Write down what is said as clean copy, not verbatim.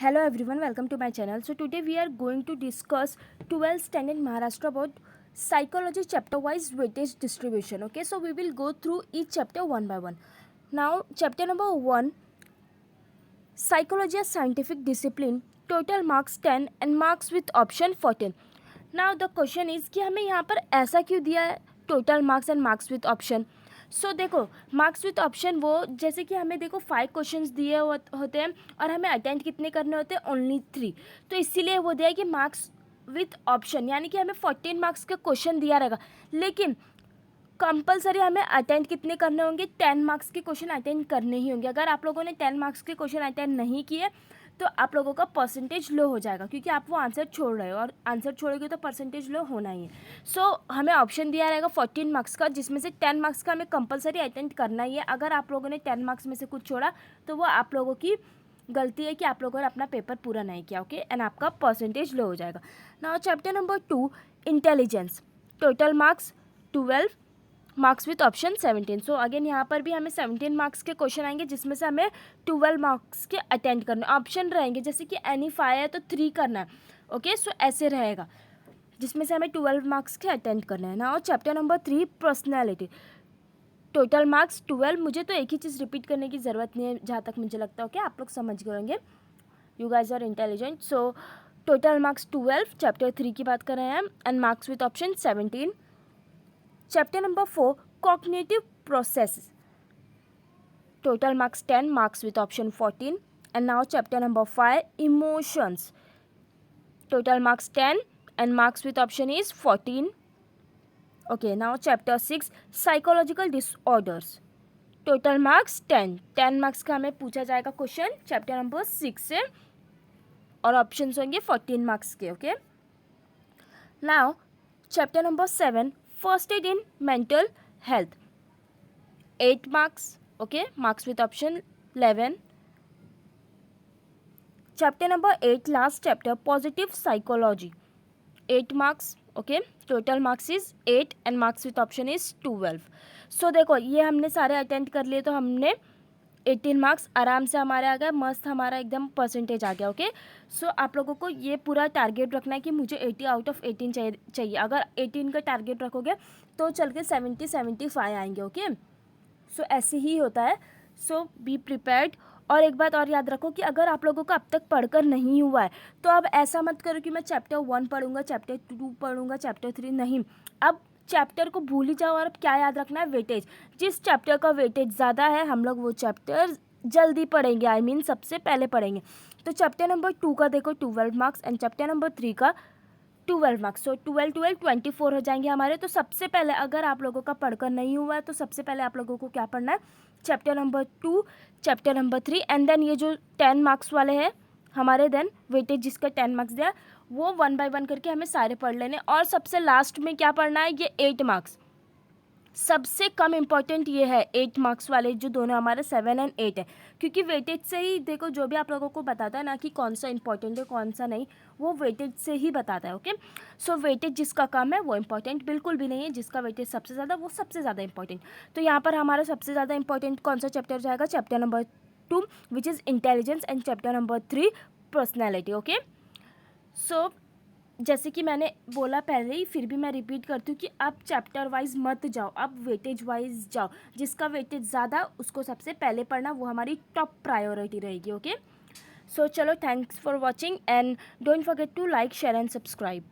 Hello everyone, welcome to my channel. So today we are going to discuss 12th standard Maharashtra about psychology chapter wise weightage distribution. Okay, so we will go through each chapter one by one. Now chapter number 1, psychology as scientific discipline, total marks 10 and marks with option 14. Now the question is कि हमें यहाँ पर ऐसा क्यों दिया है total marks and marks with option. So देखो marks with option वो जैसे कि हमें देखो 5 क्वेश्चंस दिए होते हैं और हमें अटेंड कितने करने होते हैं, ओनली 3. तो इसीलिए वो दिया है कि मार्क्स विथ ऑप्शन यानी कि हमें 14 मार्क्स का क्वेश्चन दिया रहेगा, लेकिन कंपलसरी हमें अटेंड कितने करने होंगे, 10 मार्क्स के क्वेश्चन अटेंड करने ही होंगे. अगर आप लोगों ने 10 मार्क्स के क्वेश्चन अटेंड नहीं किए तो आप लोगों का परसेंटेज लो हो जाएगा, क्योंकि आप वो आंसर छोड़ रहे हो और आंसर छोड़ोगे तो परसेंटेज लो होना ही है. सो हमें ऑप्शन दिया रहेगा 14 मार्क्स का, जिसमें से 10 मार्क्स का हमें कंपलसरी अटेंड करना ही है. अगर आप लोगों ने 10 मार्क्स में से कुछ छोड़ा तो वो आप लोगों की गलती है कि आप लोगों ने अपना पेपर पूरा नहीं किया. ओके, एंड आपका परसेंटेज लो हो जाएगा. Now chapter number 2, intelligence, total marks 12, marks with option 17. So again यहाँ पर भी हमें 17 मार्क्स के क्वेश्चन आएंगे, जिसमें से हमें 12 मार्क्स के अटेंड करने. ऑप्शन रहेंगे जैसे कि एनी 5 है तो 3 करना है. ओके, सो ऐसे रहेगा जिसमें से हमें 12 मार्क्स के अटेंड करना है. Now chapter number 3, personality, total marks 12. मुझे तो एक ही चीज़ रिपीट करने की ज़रूरत नहीं है जहाँ तक मुझे लगता है. ओके, आप लोग समझ गए होंगे, you guys are intelligent. So total marks 12, chapter 3 की बात कर रहे हैं हम, and marks with option 17. Chapter number 4, cognitive processes, total marks 10, marks with option 14. And now chapter number 5, emotions, total marks 10 and marks with option is 14. Okay, now chapter 6, psychological disorders, total marks 10. 10 marks का हमें पूछा जाएगा question chapter number 6 से और options होंगे 14 marks के. Okay, now chapter number 7, first aid in mental health, 8 marks. Okay, marks with option 11. Chapter number 8, last chapter, positive psychology, 8 marks. Okay, total marks is 8 and marks with option is 12. सो देखो ये हमने सारे attend कर लिए तो हमने 18 marks आराम से हमारे आ गए, मस्त हमारा एकदम परसेंटेज आ गया. ओके, सो आप लोगों को ये पूरा टारगेट रखना है कि मुझे 80 आउट ऑफ 18 चाहिए. अगर 18 का टारगेट रखोगे तो चल के 70-75 आएंगे. ओके, सो ऐसे ही होता है. सो बी प्रिपेयर्ड. और एक बात और याद रखो कि अगर आप लोगों को अब तक पढ़कर नहीं हुआ है तो अब ऐसा मत करो कि मैं चैप्टर 1 पढ़ूंगा, चैप्टर 2 पढ़ूंगा, चैप्टर 3 नहीं. अब चैप्टर को भूल ही जाओ और अब क्या याद रखना है, वेटेज. जिस चैप्टर का वेटेज ज़्यादा है हम लोग वो चैप्टर जल्दी पढ़ेंगे, आई मीन सबसे पहले पढ़ेंगे. तो चैप्टर नंबर 2 का देखो 12 मार्क्स एंड चैप्टर नंबर 3 का 12 मार्क्स. सो 12 24 हो जाएंगे हमारे. तो सबसे पहले अगर आप लोगों का पढ़कर नहीं हुआ है तो सबसे पहले आप लोगों को क्या पढ़ना है, chapter number 2, chapter number 3 and then ये जो 10 मार्क्स वाले हैं हमारे, देन वेटेज जिसका 10 मार्क्स दिया वो 1 बाय 1 करके हमें सारे पढ़ लेने. और सबसे लास्ट में क्या पढ़ना है, ये 8 मार्क्स. सबसे कम इम्पॉर्टेंट ये है 8 मार्क्स वाले जो दोनों हमारे 7 एंड 8 है, क्योंकि वेटेज से ही देखो जो भी आप लोगों को बताता है ना कि कौन सा इंपॉर्टेंट है कौन सा नहीं, वो वेटेज से ही बताता है. ओके, सो वेटेज जिसका कम है वो इंपॉर्टेंट बिल्कुल भी नहीं है, जिसका वेटेज सबसे ज़्यादा वो सबसे ज़्यादा इंपॉर्टेंट. तो यहाँ पर हमारा सबसे ज़्यादा इंपॉर्टेंट कौन सा चैप्टर जाएगा, chapter number 2 which is intelligence and chapter number 3 personality. Okay, so जैसे कि मैंने बोला पहले ही, फिर भी मैं रिपीट करती हूँ कि आप चैप्टर वाइज मत जाओ, आप वेटेज वाइज जाओ. जिसका वेटेज ज़्यादा उसको सबसे पहले पढ़ना, वो हमारी टॉप प्रायोरिटी रहेगी. ओके, सो चलो, thanks for watching and don't forget to like, share and subscribe.